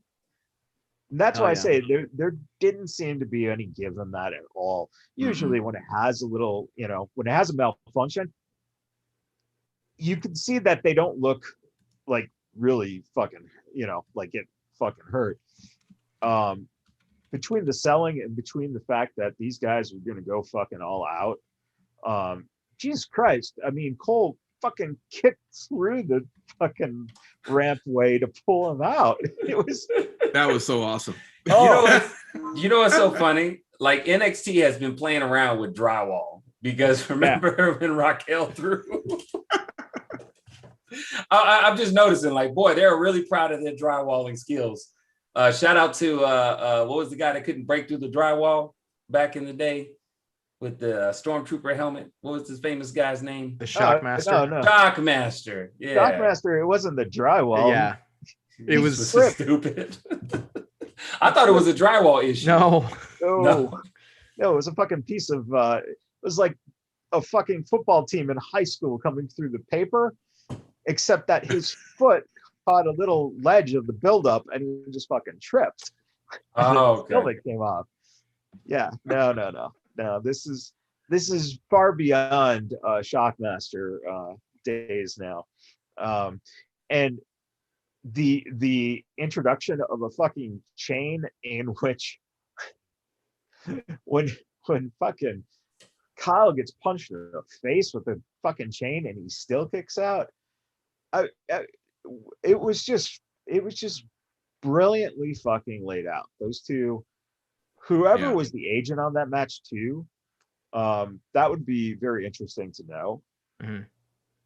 that's why I say there didn't seem to be any give in that at all. Usually when it has a little, when it has a malfunction, you can see that they don't look like really fucking, like it fucking hurt. Between the selling and between the fact that these guys are going to go fucking all out, Jesus Christ. I mean, Cole fucking kicked through the fucking rampway to pull him out. That was so awesome. You know what's so funny? Like NXT has been playing around with drywall because remember when Raquel threw? I'm just noticing, like, boy, they're really proud of their drywalling skills. Shout out to what was the guy that couldn't break through the drywall back in the day with the Stormtrooper helmet? What was this famous guy's name? The Shockmaster. No. Shockmaster. Yeah. Shockmaster. It wasn't the drywall. Yeah. It was stupid. I thought it was a drywall issue. No, it was a fucking piece of. It was like a fucking football team in high school coming through the paper, except that his foot caught a little ledge of the buildup and he just fucking tripped. Oh, okay. It came off. Yeah, no. This is far beyond Shockmaster days now, and the introduction of a fucking chain in which when fucking Kyle gets punched in the face with a fucking chain and he still kicks out. It was just brilliantly fucking laid out. Those two, whoever was the agent on that match too, that would be very interesting to know,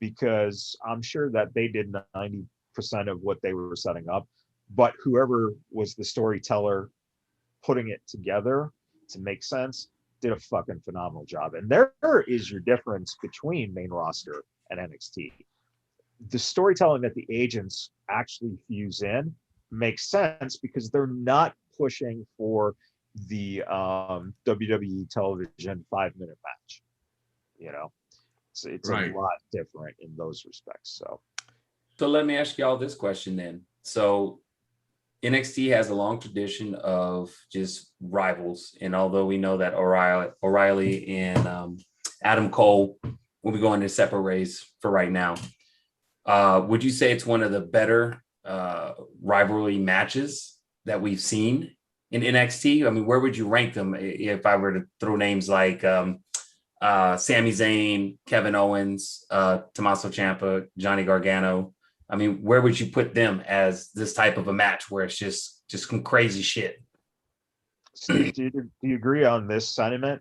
because I'm sure that they did 90% of what they were setting up, but whoever was the storyteller putting it together to make sense did a fucking phenomenal job. And there is your difference between main roster and NXT. The storytelling that the agents actually fuse in makes sense because they're not pushing for the WWE television 5-minute match. It's a lot different in those respects. So let me ask y'all this question then. So NXT has a long tradition of just rivals, and although we know that O'Reilly and Adam Cole will be going to separate ways for right now, would you say it's one of the better rivalry matches that we've seen in NXT? I mean, where would you rank them if I were to throw names like Sami Zayn, Kevin Owens, Tommaso Ciampa, Johnny Gargano? I mean, where would you put them as this type of a match where it's just some crazy shit? Steve, do you agree on this sentiment?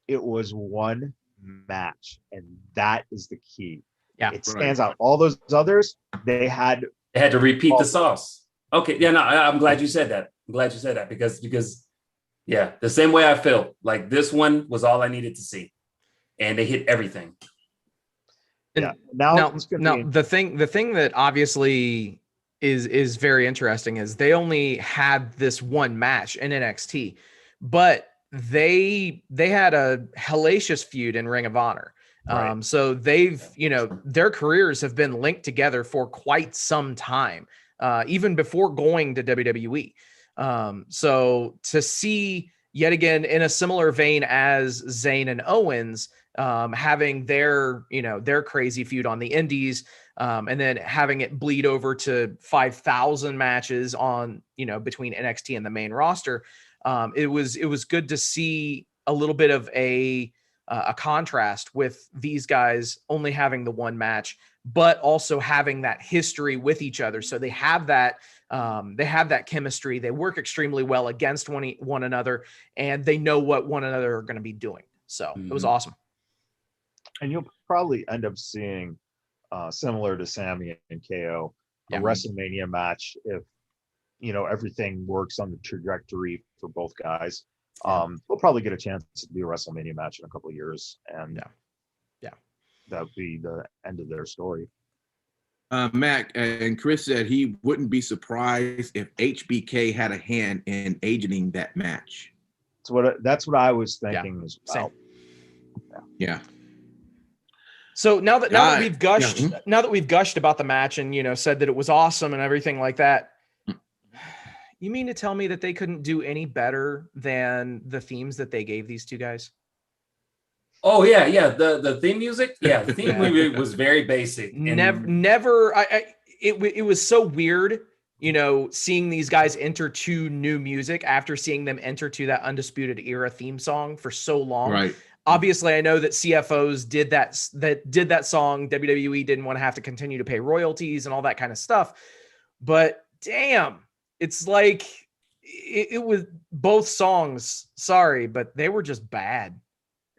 It was one match, and that is the key. Yeah, it stands out. All those others, they had to repeat the sauce. Okay, yeah, no, I'm glad you said that. Because yeah, the same way I feel. Like this one was all I needed to see, and they hit everything. Yeah. The thing that obviously is very interesting is they only had this one match in NXT, but they had a hellacious feud in Ring of Honor. Right. So they've, their careers have been linked together for quite some time, even before going to WWE. So to see yet again in a similar vein as Zayn and Owens, having their, their crazy feud on the indies, and then having it bleed over to 5,000 matches on, between NXT and the main roster. It was good to see a little bit of a contrast with these guys only having the one match, but also having that history with each other. So they have that chemistry. They work extremely well against one another, and they know what one another are going to be doing. So it was awesome. And you'll probably end up seeing, similar to Sammy and KO, a WrestleMania match if, everything works on the trajectory for both guys. We'll probably get a chance to do a WrestleMania match in a couple of years, and that would be the end of their story. Mac and Chris said he wouldn't be surprised if HBK had a hand in agenting that match. That's what I was thinking as well. Yeah. So now that we've gushed about the match and said that it was awesome and everything like that, you mean to tell me that they couldn't do any better than the themes that they gave these two guys? Oh yeah. The theme music. Yeah. The theme music was very basic. It was so weird, seeing these guys enter to new music after seeing them enter to that Undisputed Era theme song for so long. Right. Obviously, I know that CFOs did that song. WWE didn't want to have to continue to pay royalties and all that kind of stuff. But damn, it's like it was both songs. Sorry, but they were just bad.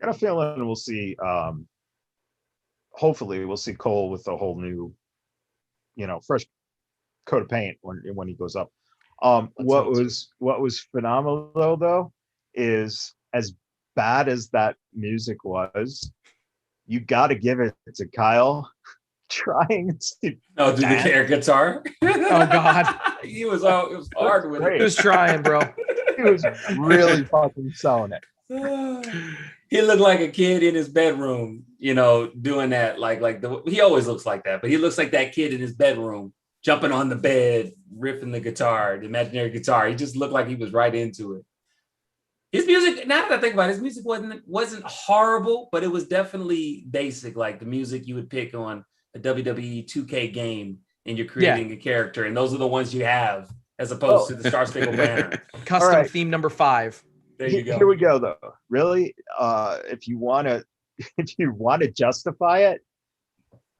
I got a feeling we'll see. Hopefully, we'll see Cole with a whole new, fresh coat of paint when he goes up. What was phenomenal though is, as bad as that music was, you got to give it to Kyle trying to do the air guitar. Oh God, it was hard with it. He was trying, bro. He was really fucking selling it. He looked like a kid in his bedroom, doing that. He always looks like that, but he looks like that kid in his bedroom, jumping on the bed, riffing the guitar, the imaginary guitar. He just looked like he was right into it. His music, now that I think about it, his music wasn't horrible, but it was definitely basic, like the music you would pick on a WWE 2K game, and you're creating a character, and those are the ones you have, as opposed to the Star Spangled Banner. Custom theme number 5. There you go. Here we go, though. Really, if you want to justify it,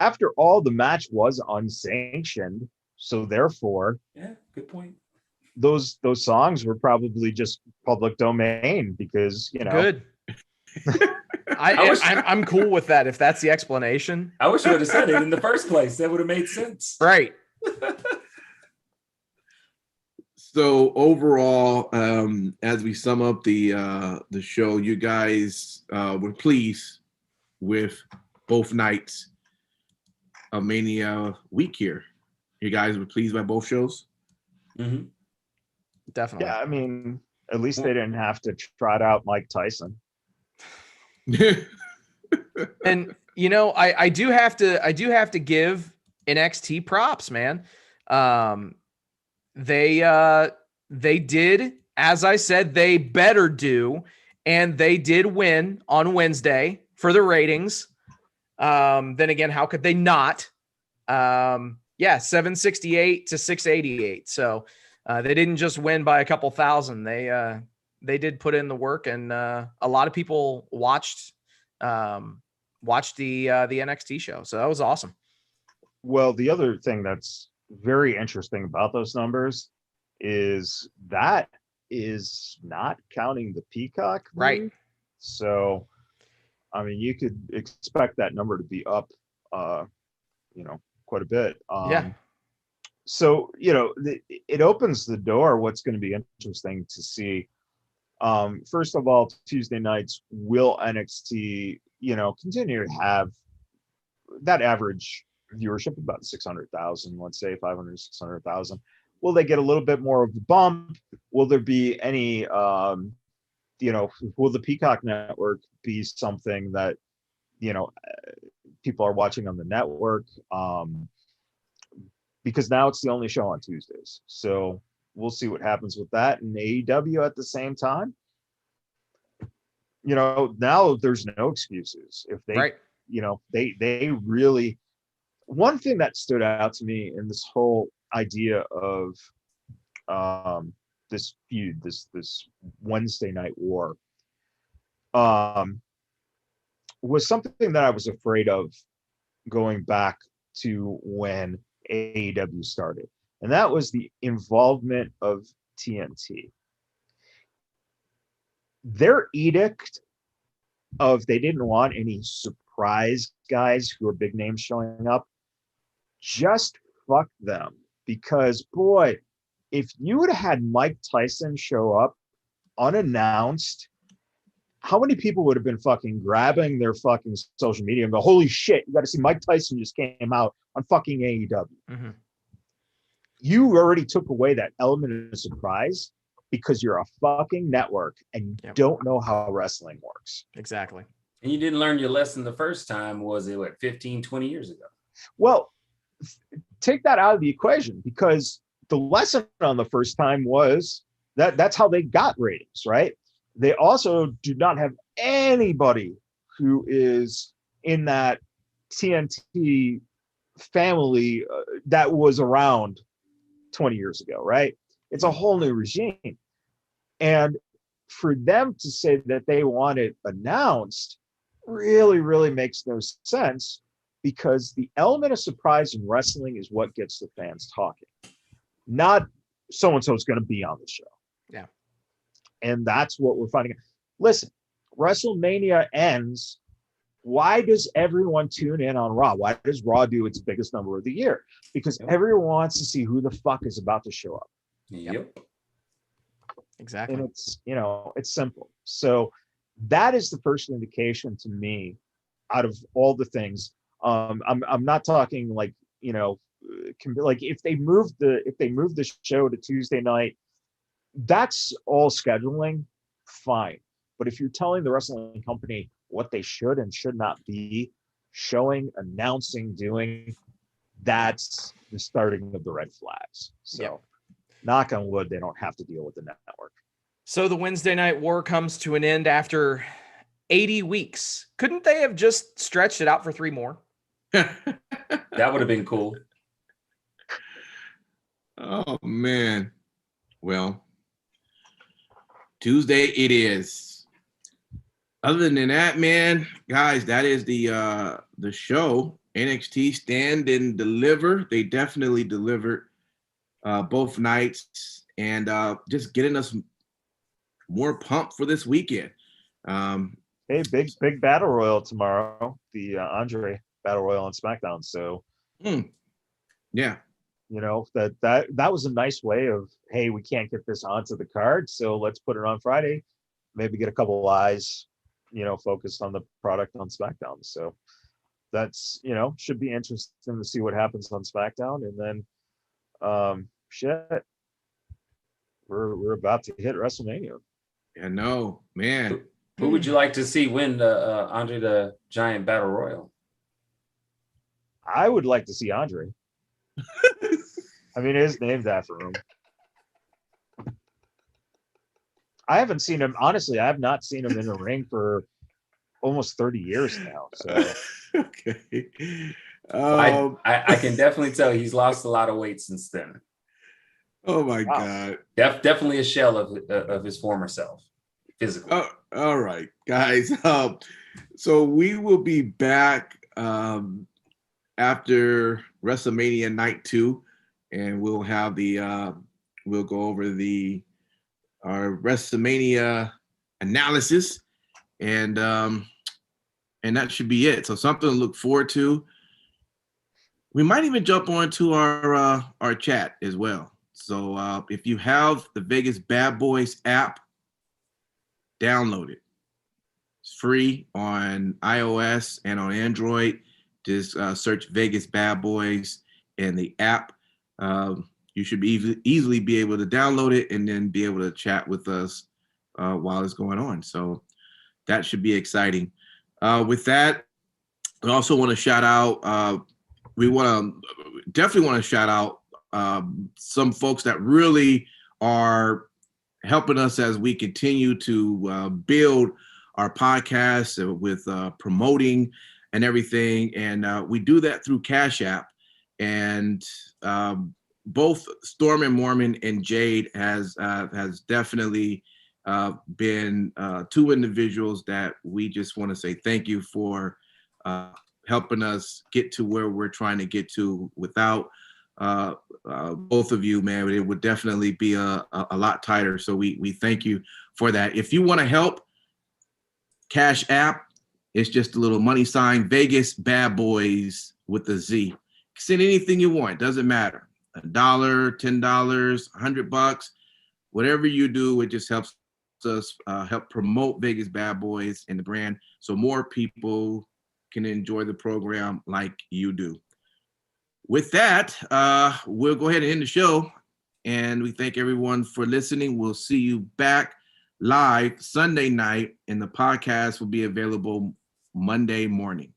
after all, the match was unsanctioned, so therefore, good point. Those songs were probably just public domain because Good. I'm cool with that if that's the explanation. I wish you would have said it in the first place. That would have made sense. Right. So overall, as we sum up the show, you guys were pleased with both nights of Mania week here. You guys were pleased by both shows? Mm-hmm. Definitely. Yeah, I mean, at least they didn't have to trot out Mike Tyson. And I do have to give NXT props, man. They did, as I said, they better do, and they did win on Wednesday for the ratings. Then again, how could they not? 768 to 688. So they didn't just win by a couple thousand. They did put in the work, and a lot of people watched the NXT show. So that was awesome. Well, the other thing that's very interesting about those numbers is that is not counting the Peacock, right? So, I mean, you could expect that number to be up, quite a bit. So, it opens the door. What's going to be interesting to see. First of all, Tuesday nights, will NXT, continue to have that average viewership, about 600,000, let's say 500, 600,000. Will they get a little bit more of a bump? Will there be any, will the Peacock network be something that, people are watching on the network? Because now it's the only show on Tuesdays. So we'll see what happens with that. And AEW at the same time. you know, now there's no excuses. If they, you know, they really, one thing that stood out to me in this whole idea of this feud, this Wednesday night war, was something that I was afraid of going back to when AEW started, and that was the involvement of TNT. Their edict of they didn't want any surprise guys who are big names showing up, just fuck them. Because boy, if you would have had Mike Tyson show up unannounced, how many people would have been fucking grabbing their fucking social media and go, holy shit, you got to see Mike Tyson just came out on fucking AEW. Mm-hmm. You already took away that element of surprise because you're a fucking network and you don't know how wrestling works. Exactly. And you didn't learn your lesson the first time, was it what, 15, 20 years ago? Well, take that out of the equation, because the lesson on the first time was that's how they got ratings, right? They also do not have anybody who is in that TNT family that was around 20 years ago, right? It's a whole new regime. And for them to say that they want it announced really, really makes no sense, because the element of surprise in wrestling is what gets the fans talking, not so-and-so is going to be on the show. Yeah. And that's what we're finding. Listen, WrestleMania ends. Why does everyone tune in on Raw? Why does Raw do its biggest number of the year? Because everyone wants to see who the fuck is about to show up. Yep. Exactly. And it's, you know, it's simple. So that is the first indication to me out of all the things. I'm not talking like, you know, like if they move the show to Tuesday night, that's all scheduling, fine. But if you're telling the wrestling company what they should and should not be showing, announcing, doing, that's the starting of the red flags. So knock on wood, they don't have to deal with the network. So the Wednesday night war comes to an end after 80 weeks. Couldn't they have just stretched it out for 3 more? That would have been cool. Oh, man. Well, Tuesday it is. Other than that, man, guys, that is the show. NXT Stand and Deliver. They definitely delivered both nights, and just getting us more pumped for this weekend. Hey, big battle royal tomorrow. The Andre battle royal on SmackDown. So, yeah, you know, that was a nice way of, hey, we can't get this onto the card, so let's put it on Friday. Maybe get a couple of eyes, you know, focused on the product on SmackDown. So that's, you know, should be interesting to see what happens on SmackDown. And then, shit, we're about to hit WrestleMania. Yeah, no, man. Who would you like to see win the Andre the Giant Battle Royal? I would like to see Andre. I mean, it is named after him. I haven't seen him, honestly, I have not seen him in the ring for almost 30 years now. So okay. I can definitely tell he's lost a lot of weight since then. Oh my God. Definitely a shell of his former self, physically. Oh, all right, guys. So we will be back after WrestleMania Night 2, and we'll have we'll go over our WrestleMania analysis, and that should be it. So something to look forward to. We might even jump onto our chat as well. So if you have the Vegas Badboyz app, download it. It's free on iOS and on Android. Just search Vegas Badboyz in the app. You should easily be able to download it and then be able to chat with us while it's going on. So that should be exciting. With that, we also want to shout out. We definitely want to shout out some folks that really are helping us as we continue to build our podcast, with promoting and everything. And we do that through Cash App. And both Storm and Mormon and Jade has definitely been two individuals that we just want to say thank you for helping us get to where we're trying to get to. Without both of you, man, it would definitely be a lot tighter. So we thank you for that. If you want to help, Cash App, it's just a little money sign, Vegas Badboyz with a Z. Send anything you want, doesn't matter. $1, $10, $100, whatever you do, it just helps us help promote Vegas Badboyz and the brand, so more people can enjoy the program like you do. With that, we'll go ahead and end the show, and we thank everyone for listening. We'll see you back live Sunday night, and the podcast will be available Monday morning.